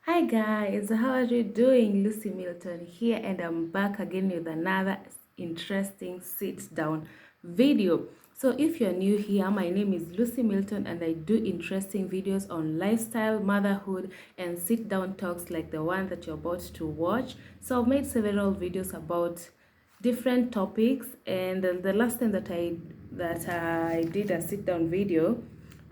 Hi guys, how are you doing? Lucy Milton here, and I'm back again with another interesting sit down video. So if you're new here, my name is Lucy Milton and I do interesting videos on lifestyle, motherhood, and sit down talks like the one that you're about to watch. So I've made several videos about different topics, and the last time that I did a sit down video,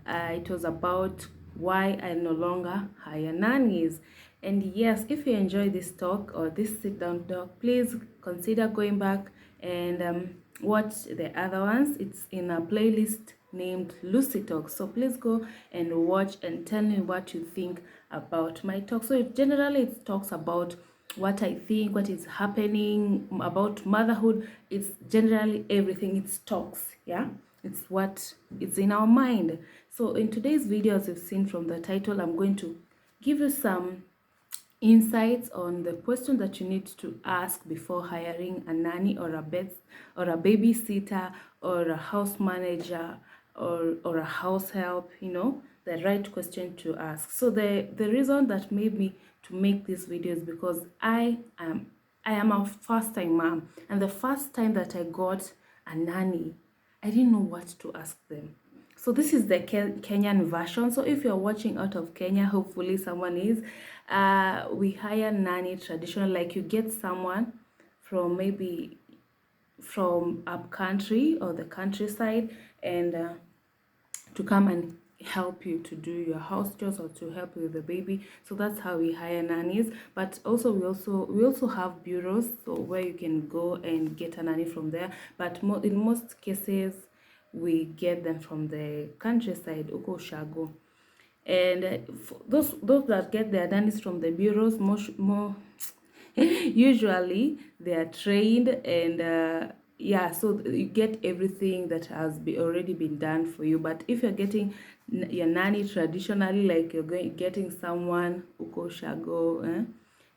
it was about why I no longer hire nannies. And yes, if you enjoy this talk or this sit down talk, please consider going back and watch the other ones. It's in a playlist named Lucy Talk. So please go and watch and tell me what you think about my talk. So generally it talks about what I think, what is happening about motherhood. It's generally everything. It's talks, yeah. It's what it's in our mind. So in today's video, as you've seen from the title, I'm going to give you some insights on the question that you need to ask before hiring a nanny or a babysitter or a house manager or a house help, the right question to ask. So the reason that made me to make this video is because I am a first time mom, and the first time that I got a nanny, I didn't know what to ask them. So this is the Kenyan version. So if you're watching out of Kenya, hopefully someone is. We hire nanny traditional, like you get someone from maybe from up country or the countryside, and to come and help you to do your house chores or to help you with the baby. So that's how we hire nannies. But also we also have bureaus, so where you can go and get a nanny from there. But in most cases we get them from the countryside, uko Shago. And those that get their nannies from the bureaus, more usually they are trained, and yeah, so you get everything that has already been done for you. But if you're getting your nanny traditionally, like getting someone uko Shago,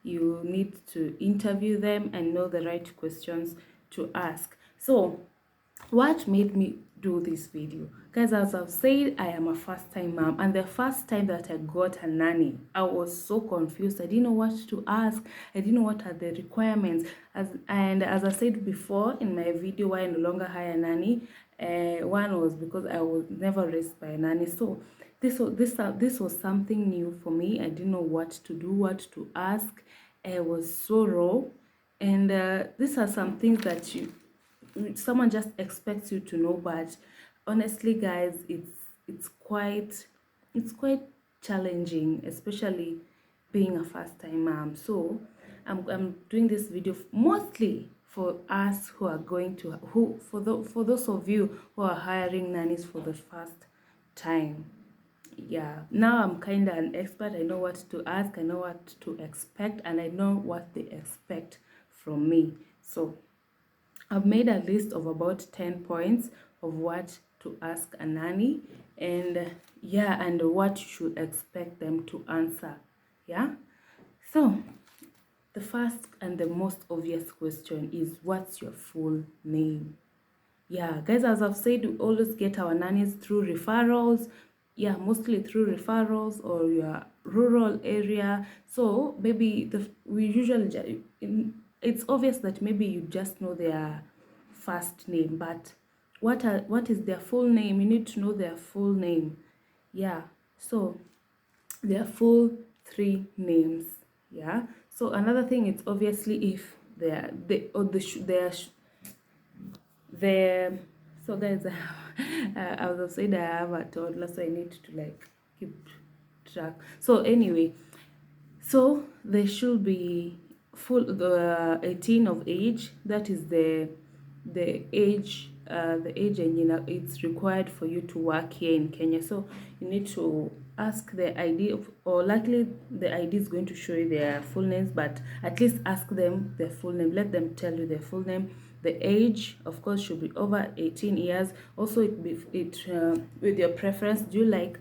you need to interview them and know the right questions to ask. So what made me do this video, guys? As I've said, I am a first time mom, and the first time that I got a nanny, I was so confused. I didn't know what to ask. I didn't know what are the requirements. As I said before in my video why I no longer hire a nanny, one was because I was never raised by a nanny. So this was something new for me. I didn't know what to do, what to ask. I was so raw. And these are some things that someone just expects you to know, but honestly guys, it's quite challenging, especially being a first time mom. So I'm doing this video mostly for us who are going to who for those of you who are hiring nannies for the first time. Yeah, now I'm kind of an expert. I know what to ask, I know what to expect, and I know what they expect from me. So I've made a list of about 10 points of what to ask a nanny, and yeah, and what you should expect them to answer. Yeah. So the first and the most obvious question is, what's your full name? Yeah, guys, as I've said, we always get our nannies through referrals. Yeah, mostly through referrals or your rural area. So maybe we usually it's obvious that maybe you just know their first name, but what is their full name? You need to know their full name. Yeah, so their full three names. Yeah. So another thing, it's obviously if they or the so guys, I was saying I have a toddler, so I need to like keep track. So anyway, so they should be full the 18 of age. That is the age, and it's required for you to work here in Kenya. So you need to ask the ID or likely the ID is going to show you their full names, but at least ask them their full name. Let them tell you their full name. The age, of course, should be over 18 years. Also, with your preference, do you like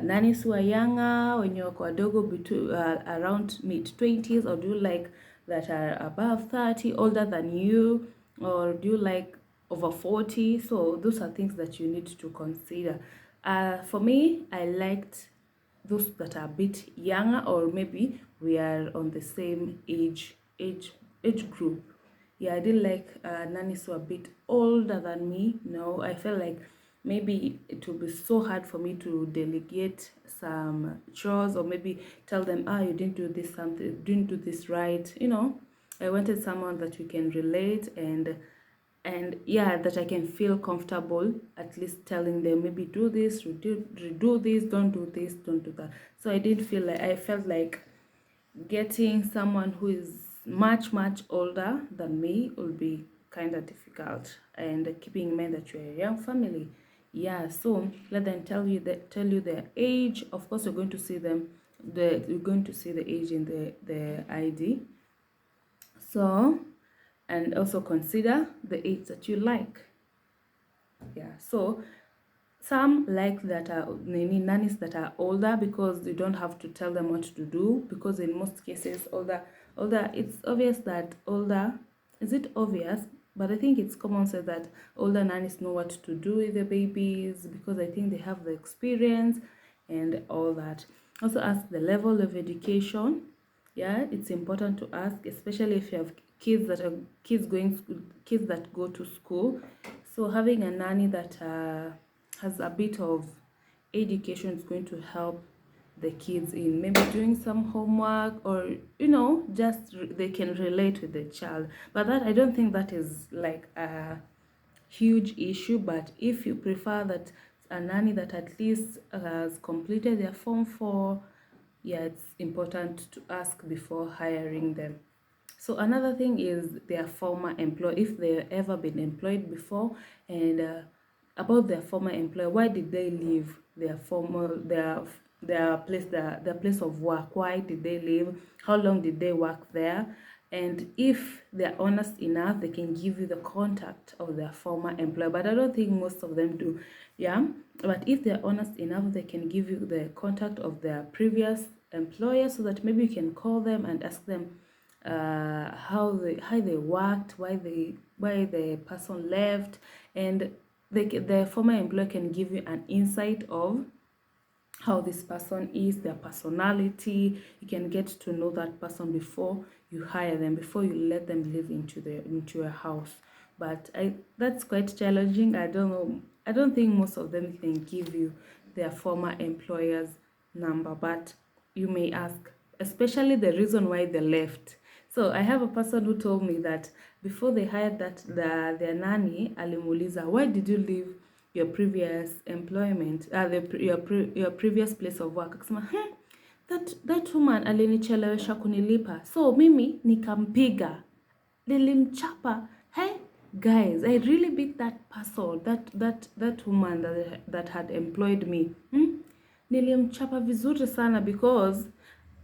nannies who are younger, when you're wadogo between around mid-20s, or do you like that are above 30, older than you, or do you like over 40? So those are things that you need to consider. For me, I liked those that are a bit younger, or maybe we are on the same age group. Yeah, I didn't like nannies who are a bit older than me. No, I felt like maybe it will be so hard for me to delegate some chores, or maybe tell them, you didn't do this, something, didn't do this right. I wanted someone that we can relate, and yeah, that I can feel comfortable at least telling them, maybe do this, redo this, don't do this, don't do that. So I felt like getting someone who is much older than me will be kind of difficult, and keeping in mind that you're a young family. Yeah, so let them tell you their age. Of course, you're going to see you're going to see the age in the ID. So, and also consider the age that you like. Yeah, so some like that are nannies that are older, because you don't have to tell them what to do, because in most cases older, it's obvious that older, is it obvious, but I think it's common sense that older nannies know what to do with the babies, because I think they have the experience and all that. Also ask the level of education. Yeah, it's important to ask, especially if you have kids that go to school. So having a nanny that has a bit of education is going to help the kids in maybe doing some homework, or just they can relate with the child. But that, I don't think that is like a huge issue. But if you prefer that, a nanny that at least has completed their form 4, yeah, it's important to ask before hiring them. So another thing is their former employer, if they've ever been employed before, and about their former employer, why did they leave their place of work? Why did they leave? How long did they work there? And if they're honest enough, they can give you the contact of their former employer. But I don't think most of them do. Yeah. But if they're honest enough, they can give you the contact of their previous employer, so that maybe you can call them and ask them how they worked, why the person left, and the former employer can give you an insight of how this person is, their personality. You can get to know that person before you hire them, before you let them live into a house. But that's quite challenging. I don't know. I don't think most of them can give you their former employer's number, but you may ask, especially the reason why they left. So I have a person who told me that before they hired their nanny, alimuuliza, why did you leave your previous employment, your previous place of work? Akasema, that woman alinichelewesha kunilipa, so mimi nikampiga, nilimchapa. Hey guys, I really beat that person, that woman that had employed me. Nilimchapa vizuri sana, because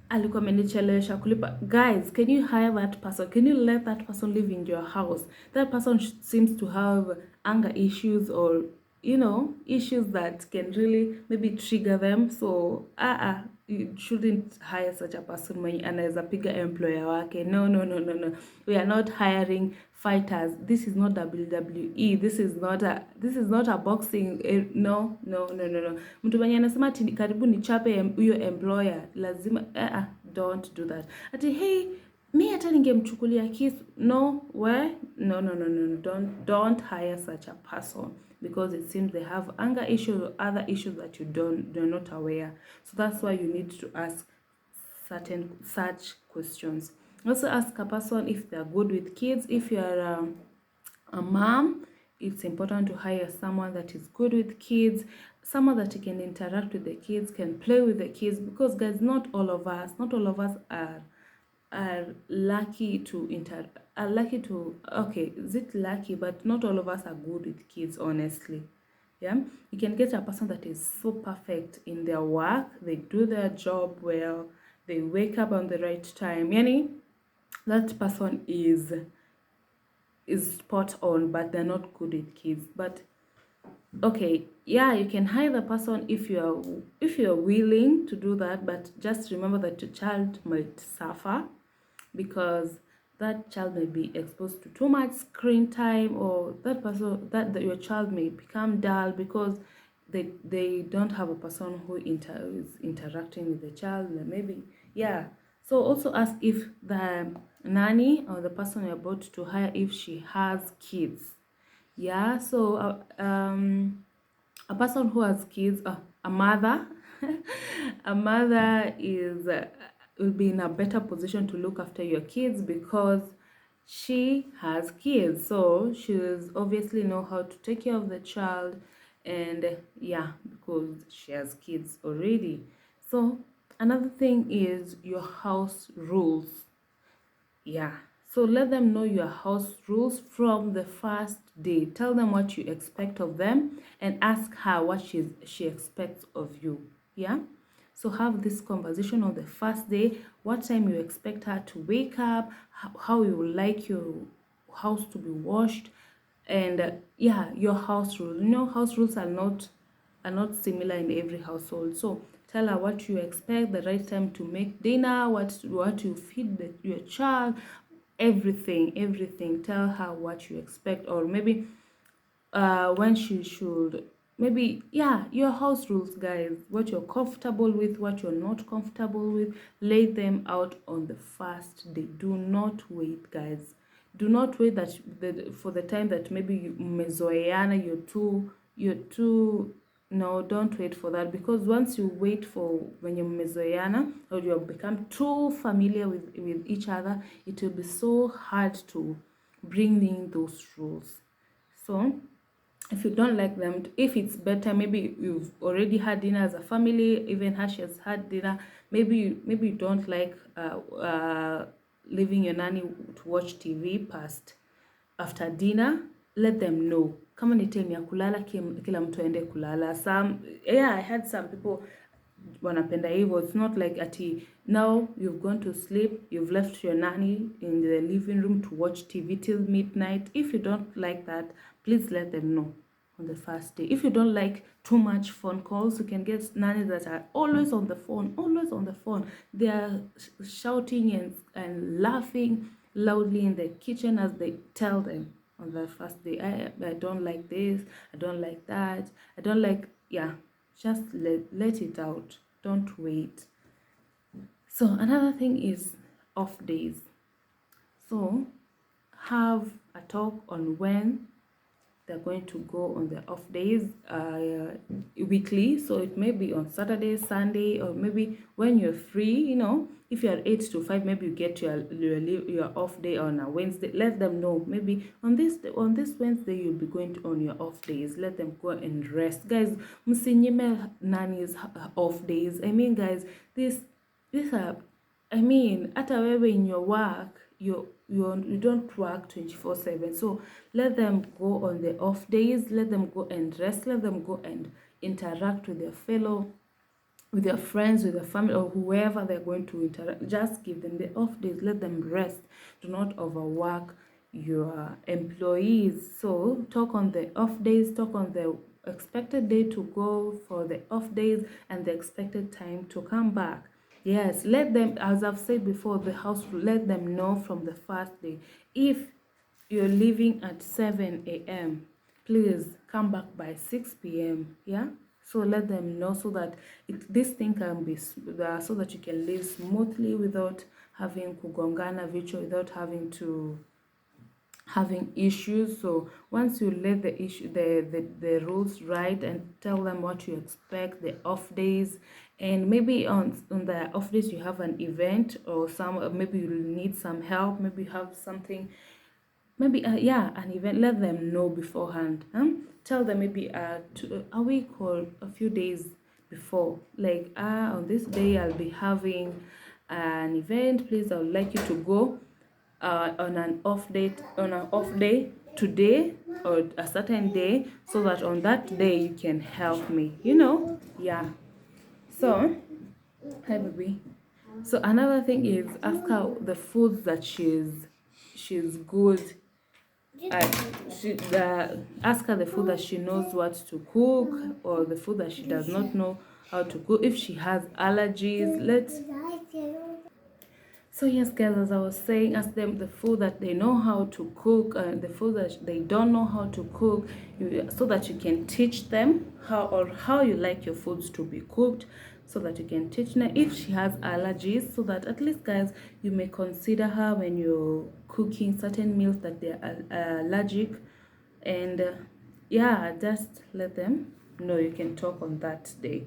alikuwa amenichelewesha kulipa. Guys, can you hire that person? Can you let that person live in your house? That person seems to have anger issues, or issues that can really maybe trigger them. So you shouldn't hire such a person mwenye anaweza piga employer wake. No. We are not hiring fighters. This is not WWE. This is not a boxing. No. Mtu mwenye anasema ati karibu nichape huyo employer, lazima don't do that. Ati hey, mi hata ningemchukulia kisu. No, where? No. Don't hire such a person, because it seems they have anger issues or other issues that you're not aware. So that's why you need to ask such questions. Also ask a person if they're good with kids. If you're a mom, it's important to hire someone that is good with kids, someone that can interact with the kids, can play with the kids, because guys, not all of us are lucky to okay, is it lucky, but not all of us are good with kids, honestly. Yeah, you can get a person that is so perfect in their work, they do their job well, they wake up on the right time. Yani, that person is spot on, but they're not good with kids. But okay, yeah, you can hire the person if you're willing to do that, but just remember that your child might suffer, because that child may be exposed to too much screen time, or that your child may become dull, because they don't have a person who is interacting with the child, maybe. Yeah, so also ask if the nanny or the person you're about to hire, if she has kids. Yeah, so a person who has kids, a mother, a mother is will be in a better position to look after your kids because she has kids, so she's obviously know how to take care of the child. And yeah, because she has kids already. So another thing is your house rules. Yeah. So let them know your house rules from the first day. Tell them what you expect of them and ask her what she expects of you. Yeah. So have this conversation on the first day, what time you expect her to wake up, how you would like your house to be washed, and yeah, your house rules. You know, house rules are not similar in every household. So tell her what you expect, the right time to make dinner, what you feed your child, everything. Tell her what you expect, or maybe when she should, maybe, yeah, your house rules, guys, what you're comfortable with, what you're not comfortable with. Lay them out on the first day. Do not wait, guys. Do not wait for the time that maybe you mezoeana, you're too no, don't wait for that, because once you wait for when you're mezoeana or you have become too familiar with each other, it will be so hard to bring in those rules. So if you don't like them, if it's better, maybe you've already had dinner as a family, even Hash has had dinner, maybe you don't like leaving your nanny to watch TV past after dinner. Let them know, kama ni time ya kulala, kila mtu aende kulala. I had some people wanapenda hivyo. It's not like ati now you've gone to sleep, you've left your nanny in the living room to watch TV till midnight. If you don't like that, please let them know on the first day. If you don't like too much phone calls, you can get nannies that are always on the phone. They are shouting and laughing loudly in the kitchen as they tell them on the first day, I don't like this, I don't like that, I don't like, yeah. Just let it out. Don't wait. So another thing is off days. So have a talk on when they're going to go on the off days weekly. So it may be on Saturday, Sunday, or maybe when you're free, if you're 8 to 5, maybe you get your off day on a Wednesday. Let them know, maybe on this Wednesday you'll be going on your off days. Let them go and rest, guys. Msinyime nannies off days. I mean, guys, these are, I mean, hata wewe in your work, you don't work 24/7. So let them go on the off days, let them go and rest, let them go and interact with with their friends, with their family, or whoever they're going to interact. Just give them the off days, let them rest. Do not overwork your employees. So talk on the off days, talk on the expected day to go for the off days and the expected time to come back. Yes, let them, as I've said before, the house, let them know from the first day. If you're leaving at 7 a.m., please come back by 6 p.m. Yeah, so let them know, so that this thing can be so that you can live smoothly without having kugongana vichwa, without having issues. So once you let the rules right and tell them what you expect, the off days, and maybe on the off days you have an event, or maybe you need some help, maybe you have something, maybe an event, let them know beforehand. Tell them maybe a week or a few days before, like on this day I'll be having an event, please, I would like you to go on an off day today, or a certain day, so that on that day you can help me, yeah. So hi baby. So another thing is, ask her the foods that she's good at. Ask her the food that she knows what to cook, or the food that she does not know how to cook. If she has allergies, So yes, guys, as I was saying, ask them the food that they know how to cook and the food that they don't know how to cook, so that you can teach them how you like your foods to be cooked, so that you can teach them if she has allergies, so that at least, guys, you may consider her when you're cooking certain meals that they are allergic. And yeah, just let them know. You can talk on that day.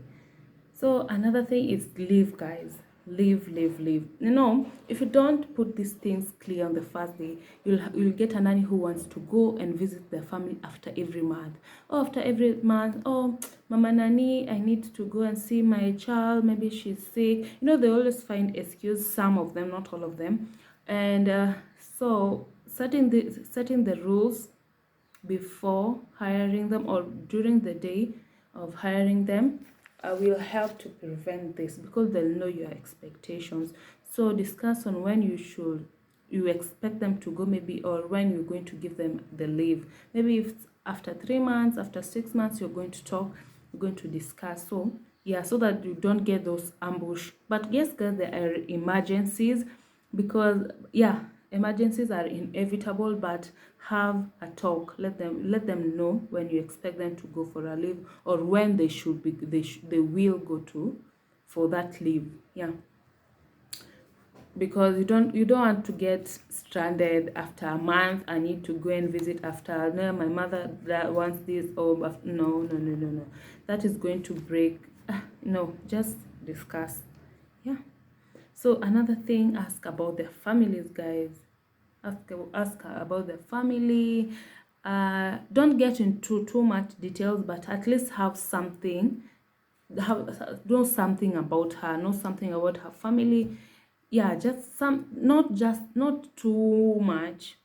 So another thing is leave, guys. Leave. You know, if you don't put these things clear on the first day, you'll get a nanny who wants to go and visit their family after every month. Oh, after every month, oh, Mama Nanny, I need to go and see my child. Maybe she's sick. You know, they always find excuse. Some of them, not all of them. And so setting the rules before hiring them or during the day of hiring them will help to prevent this, because they'll know your expectations. So discuss on when you expect them to go, maybe, or when you're going to give them the leave. Maybe if it's after 3 months, after 6 months, you're going to talk, you're going to discuss. So yeah, so that you don't get those ambush. But yes, guys, there are emergencies, because yeah, emergencies are inevitable, but have a talk. Let them know when you expect them to go for a leave, or when they will go to for that leave. Yeah, because you don't want to get stranded after a month. I need to go and visit after, no, my mother that wants this, or no, that is going to break. No, just discuss. Yeah. So another thing, ask about their families, guys. Ask about the family. Don't get into too much details, but at least have something. Know something about her. Know something about her family. Yeah, just some. Not too much.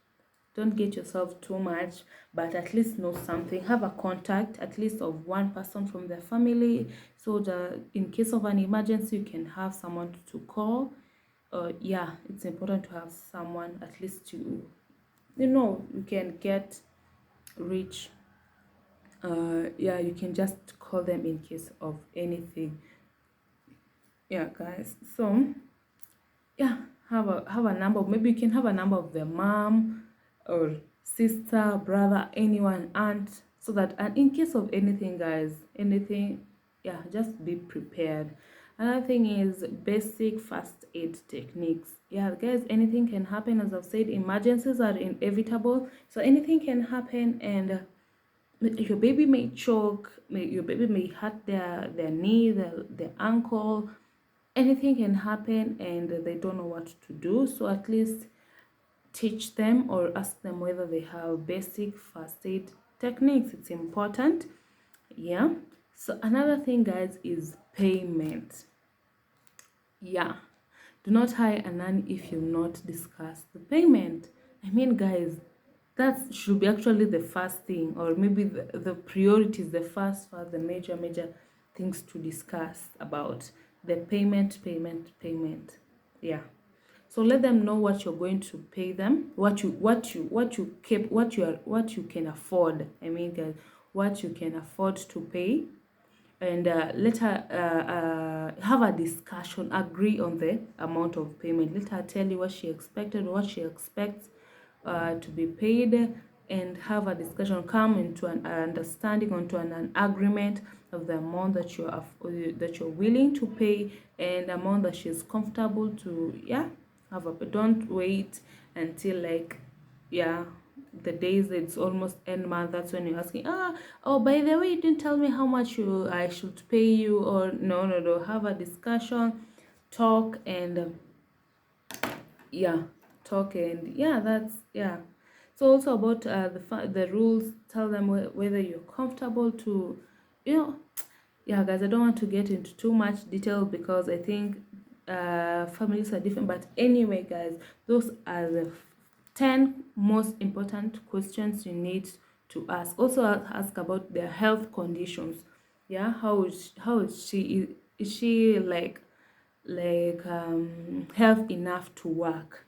Don't get yourself too much, but at least know something. Have a contact, at least of one person from their family, so that in case of an emergency, you can have someone to call. Yeah, it's important to have someone, at least you can get rich. Yeah, you can just call them in case of anything. Yeah, guys. So yeah, have a number. Maybe you can have a number of the mom or sister, brother, anyone, aunt, so that, and in case of anything, guys, anything, yeah, just be prepared. Another thing is basic first aid techniques. Yeah, guys, anything can happen. As I've said, emergencies are inevitable, so anything can happen. And your baby may choke, your baby may hurt their knee, their ankle. Anything can happen, and they don't know what to do. So at least teach them or ask them whether they have basic first aid techniques. It's important. Yeah. So another thing, guys, is payment. Yeah, do not hire a nanny if you not discuss the payment. I mean, guys, that should be actually the first thing, or maybe the priorities, the first, the major things to discuss about the payment. Yeah. So let them know what you're going to pay them, what you can afford. I mean, guys, what you can afford to pay. And let her have a discussion, agree on the amount of payment. Let her tell you what she expected, what she expects to be paid, and have a discussion, come into an understanding, onto an agreement of the amount that you're willing to pay, and amount that she's comfortable to, yeah, don't wait until, like, yeah, the days it's almost end month. That's when you're asking, oh, by the way, you didn't tell me how much I should pay you. Or no, have a discussion, talk, and yeah, talk, and yeah, that's, yeah. So also about the rules, tell them whether you're comfortable to, you know, yeah, guys, I don't want to get into too much detail, because I think families are different. But anyway, guys, those are the 10 most important questions you need to ask. Also ask about their health conditions. Yeah, how is she, is she health enough to work?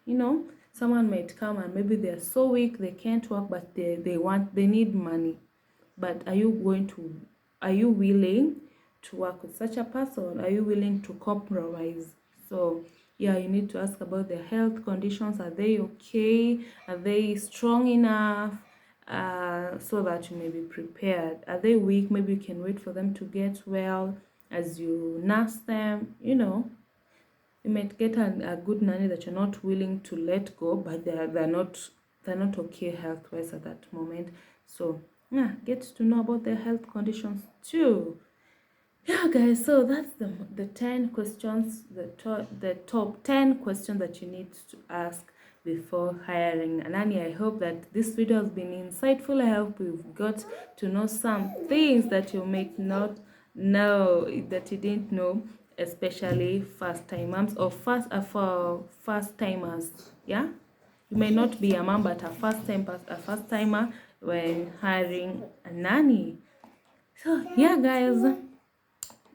Someone might come and maybe they're so weak they can't work, but they need money. But are you willing to work with such a person? Are you willing to compromise? So Yeah, you need to ask about their health conditions. Are they okay? Are they strong enough? So that you may be prepared. Are they weak? Maybe you can wait for them to get well as you nurse them. You might get a good nanny that you're not willing to let go, but they're not okay health wise at that moment. So yeah, get to know about their health conditions too. Yeah, guys, so that's the 10 questions, the top 10 questions that you need to ask before hiring a nanny. I hope that this video has been insightful. I hope we've got to know some things that you may not know, that you didn't know, especially first time moms or for first timers. Yeah, you may not be a mom, but a first timer when hiring a nanny. So yeah, guys,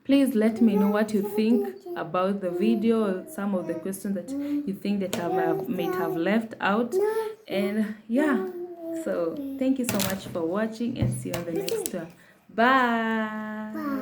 please let me know what you think about the video, or some of the questions that you think that I might have left out. And yeah, so thank you so much for watching, and see you on the next one. Bye.